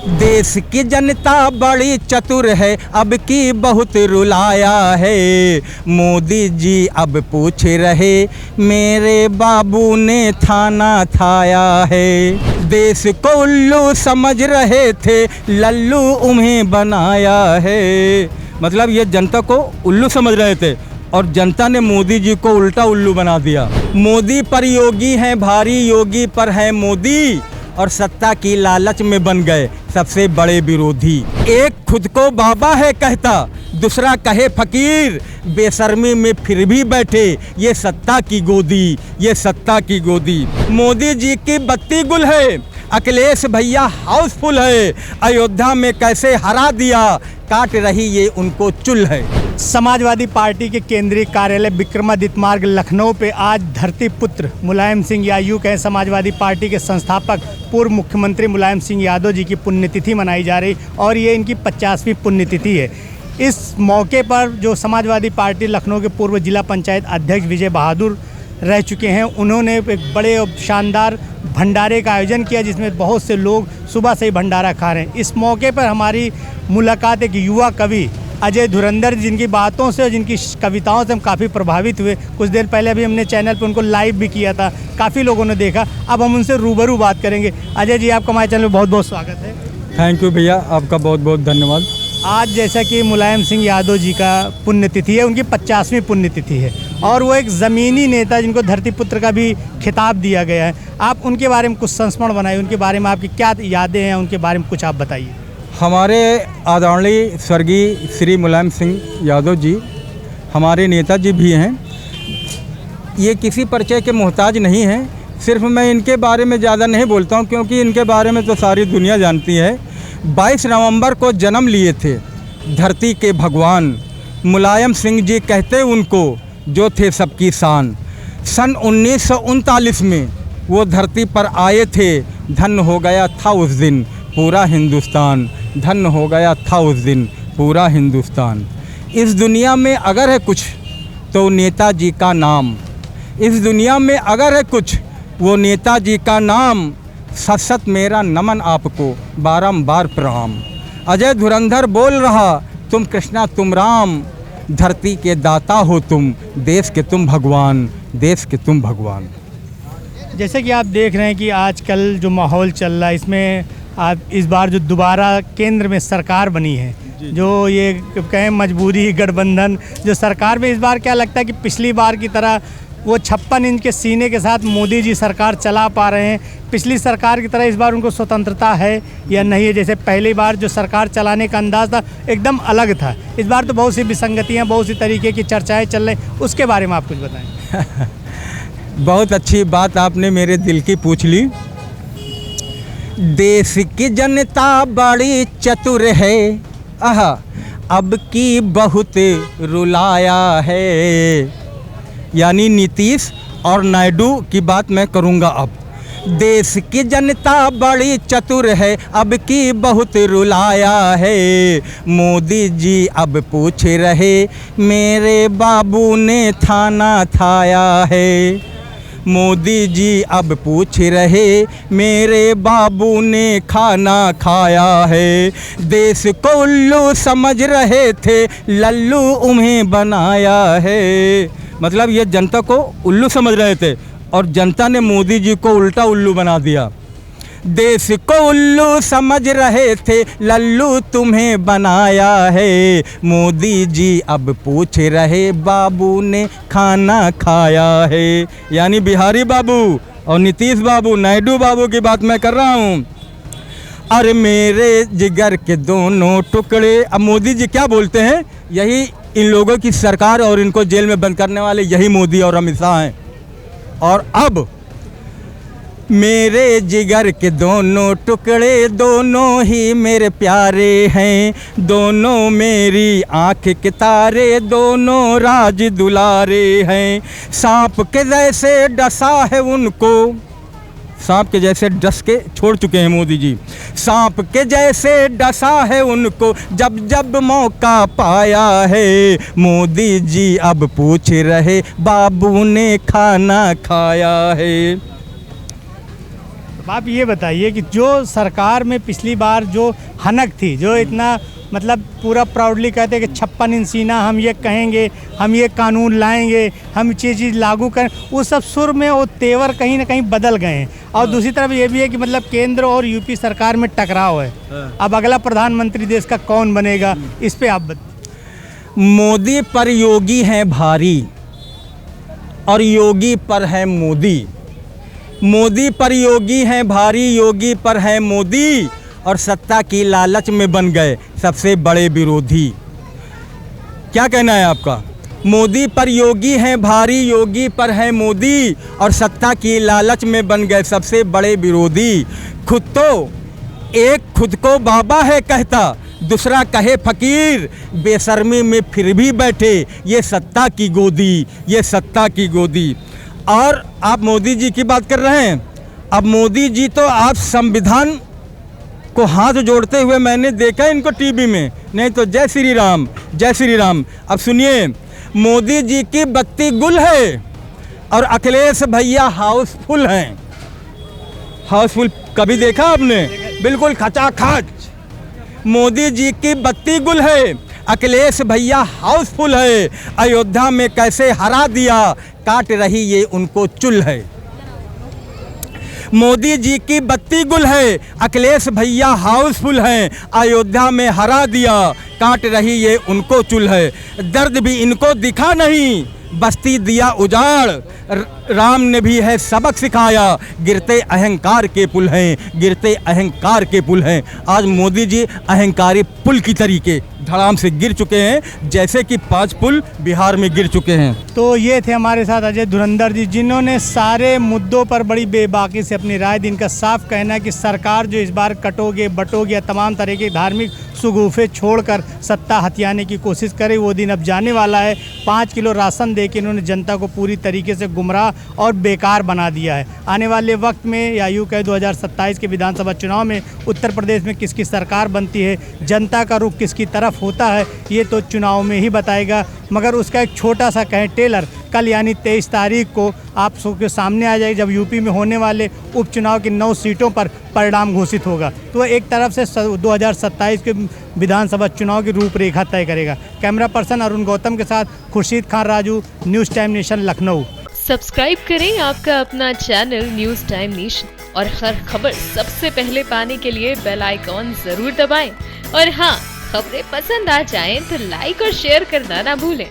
देश की जनता बड़ी चतुर है, अब की बहुत रुलाया है। मोदी जी अब पूछ रहे, मेरे बाबू ने थाना थाया है। देश को उल्लू समझ रहे थे, लल्लू उन्हें बनाया है। मतलब ये जनता को उल्लू समझ रहे थे और जनता ने मोदी जी को उल्टा उल्लू बना दिया। मोदी पर योगी हैं भारी, योगी पर है मोदी, और सत्ता की लालच में बन गए सबसे बड़े विरोधी। एक खुद को बाबा है कहता, दूसरा कहे फकीर, बेशर्मी में फिर भी बैठे ये सत्ता की गोदी, ये सत्ता की गोदी। मोदी जी की बत्ती गुल है, अखिलेश भैया हाउसफुल है। अयोध्या में कैसे हरा दिया, काट रही ये उनको चुल है। समाजवादी पार्टी के केंद्रीय कार्यालय विक्रमादित्य मार्ग लखनऊ पे आज धरती पुत्र मुलायम सिंह या यूँ कहें समाजवादी पार्टी के संस्थापक पूर्व मुख्यमंत्री मुलायम सिंह यादव जी की पुण्यतिथि मनाई जा रही और ये इनकी 50वीं पुण्यतिथि है। इस मौके पर जो समाजवादी पार्टी लखनऊ के पूर्व जिला पंचायत अध्यक्ष विजय बहादुर रह चुके हैं, उन्होंने एक बड़े और शानदार भंडारे का आयोजन किया जिसमें बहुत से लोग सुबह से ही भंडारा खा रहे हैं। इस मौके पर हमारी मुलाकात एक युवा कवि अजय धुरंधर, जिनकी बातों से और जिनकी कविताओं से हम काफ़ी प्रभावित हुए। कुछ देर पहले अभी हमने चैनल पर उनको लाइव भी किया था, काफ़ी लोगों ने देखा। अब हम उनसे रूबरू बात करेंगे। अजय जी, आपका हमारे चैनल में बहुत बहुत स्वागत है। थैंक यू भैया, आपका बहुत बहुत धन्यवाद। आज जैसा कि मुलायम सिंह यादव जी का पुण्यतिथि है, उनकी 50वीं पुण्यतिथि है और वो एक ज़मीनी नेता जिनको धरती पुत्र का भी खिताब दिया गया है। आप उनके बारे में कुछ संस्मरण बनाइए, उनके बारे में आपकी क्या यादें हैं, उनके बारे में कुछ आप बताइए। हमारे आदरणीय स्वर्गीय श्री मुलायम सिंह यादव जी हमारे नेताजी भी हैं। ये किसी परिचय के मोहताज नहीं हैं। सिर्फ मैं इनके बारे में ज़्यादा नहीं बोलता हूँ क्योंकि इनके बारे में तो सारी दुनिया जानती है। 22 नवंबर को जन्म लिए थे धरती के भगवान मुलायम सिंह जी, कहते उनको जो थे सबकी शान। सन 1939 में वो धरती पर आए थे, धन्य हो गया था उस दिन पूरा हिंदुस्तान, धन्य हो गया था उस दिन पूरा हिंदुस्तान। इस दुनिया में अगर है कुछ तो नेताजी का नाम, इस दुनिया में अगर है कुछ वो नेताजी का नाम। सत सत मेरा नमन आपको, बारंबार प्रणाम। अजय धुरंधर बोल रहा, तुम कृष्णा तुम राम, धरती के दाता हो तुम, देश के तुम भगवान, देश के तुम भगवान। जैसे कि आप देख रहे हैं कि आजकल जो माहौल चल रहा है, इसमें आप इस बार जो दोबारा केंद्र में सरकार बनी है, जो ये कहें मजबूरी गठबंधन जो सरकार में, इस बार क्या लगता है कि पिछली बार की तरह वो 56 इंच के सीने के साथ मोदी जी सरकार चला पा रहे हैं? पिछली सरकार की तरह इस बार उनको स्वतंत्रता है या नहीं है? जैसे पहली बार जो सरकार चलाने का अंदाज़ था एकदम अलग था, इस बार तो बहुत सी विसंगतियाँ, बहुत सी तरीके की चर्चाएँ चल रही, उसके बारे में आप कुछ बताएँ। बहुत अच्छी बात आपने मेरे दिल की पूछ ली। देश की जनता बड़ी चतुर है, आहा अब की बहुत रुलाया है। यानी नीतीश और नायडू की बात मैं करूंगा अब। देश की जनता बड़ी चतुर है, अब की बहुत रुलाया है। मोदी जी अब पूछ रहे, मेरे बाबू ने थाना थाया है। मोदी जी अब पूछ रहे, मेरे बाबू ने खाना खाया है। देश को उल्लू समझ रहे थे, लल्लू उन्हें बनाया है। मतलब ये जनता को उल्लू समझ रहे थे और जनता ने मोदी जी को उल्टा उल्लू बना दिया। देश को उल्लू समझ रहे थे, लल्लू तुम्हें बनाया है। मोदी जी अब पूछ रहे, बाबू ने खाना खाया है। यानी बिहारी बाबू और नीतीश बाबू, नायडू बाबू की बात मैं कर रहा हूँ। अरे मेरे जिगर के दोनों टुकड़े। अब मोदी जी क्या बोलते हैं, यही इन लोगों की सरकार और इनको जेल में बंद करने वाले यही मोदी और अमित शाह हैं। और अब मेरे जिगर के दोनों टुकड़े, दोनों ही मेरे प्यारे हैं। दोनों मेरी आँख के तारे, दोनों राज दुलारे हैं। सांप के जैसे डसा है उनको, सांप के जैसे डस के छोड़ चुके हैं मोदी जी। सांप के जैसे डसा है उनको, जब जब मौका पाया है। मोदी जी अब पूछ रहे, बाबू ने खाना खाया है। अब आप ये बताइए कि जो सरकार में पिछली बार जो हनक थी, जो इतना मतलब पूरा प्राउडली कहते हैं कि 56 इंच सीना, हम ये कहेंगे, हम ये कानून लाएंगे, हम ये चीज़ लागू करें, वो सब सुर में वो तेवर कहीं ना कहीं बदल गए हैं। और दूसरी तरफ ये भी है कि मतलब केंद्र और यूपी सरकार में टकराव है। अब अगला प्रधानमंत्री देश का कौन बनेगा, इस पे आप मोदी पर योगी हैं भारी और योगी पर है मोदी। मोदी पर योगी हैं भारी, योगी पर है मोदी, और सत्ता की लालच में बन गए सबसे बड़े विरोधी। क्या कहना है आपका? मोदी पर योगी हैं भारी, योगी पर है मोदी, और सत्ता की लालच में बन गए सबसे बड़े विरोधी। खुद को बाबा है कहता, दूसरा कहे फकीर, बेशर्मी में फिर भी बैठे ये सत्ता की गोदी, ये सत्ता की गोदी। और आप मोदी जी की बात कर रहे हैं। अब मोदी जी तो आप संविधान को हाथ जोड़ते हुए मैंने देखा इनको टीवी में, नहीं तो जय श्री राम, जय श्री राम। अब सुनिए, मोदी जी की बत्ती गुल है और अखिलेश भैया हाउसफुल हैं। हाउसफुल कभी देखा आपने? बिल्कुल खचाखच। मोदी जी की बत्ती गुल है, अखिलेश भैया हाउसफुल है। अयोध्या में कैसे हरा दिया, काट रही ये उनको चुल है। मोदी जी की बत्ती गुल है, अखिलेश भैया हाउसफुल हैं। अयोध्या में हरा दिया, काट रही ये उनको चुल है। दर्द भी इनको दिखा नहीं, बस्ती दिया उजाड़। राम ने भी है सबक सिखाया, गिरते अहंकार के पुल हैं, गिरते अहंकार के पुल हैं। आज मोदी जी अहंकारी पुल की तरीके धड़ाम से गिर चुके हैं, जैसे कि 5 पुल बिहार में गिर चुके हैं। तो ये थे हमारे साथ अजय धुरंधर जी, जिन्होंने सारे मुद्दों पर बड़ी बेबाकी से अपनी राय दी। इनका साफ कहना है कि सरकार जो इस बार कटोगे बटोगे या तमाम तरह के धार्मिक सुगुफे छोड़कर सत्ता हथियाने की कोशिश करे, वो दिन अब जाने वाला है। 5 किलो राशन दे के इन्होंने जनता को पूरी तरीके से गुमराह और बेकार बना दिया है। आने वाले वक्त में या यूँ कहे 2027 के विधानसभा चुनाव में उत्तर प्रदेश में किसकी सरकार बनती है, जनता का रुख किसकी तरफ होता है, ये तो चुनाव में ही बताएगा। मगर उसका एक छोटा सा कहें टेलर कल यानी 23 तारीख को आप सबके सामने आ जाएगी, जब यूपी में होने वाले उपचुनाव की 9 सीटों पर परिणाम घोषित होगा। तो एक तरफ से 2027 के विधानसभा चुनाव की रूपरेखा तय करेगा। कैमरा पर्सन अरुण गौतम के साथ Khurshid Khan Raju, news time nation, Lucknow. Subscribe करें आपका अपना चैनल न्यूज़ टाइम नेशन और हर खबर सबसे पहले पाने के लिए बेल आइकॉन जरूर दबाएं। और हाँ, खबरें पसंद आ जाएं तो लाइक और शेयर करना ना भूलें।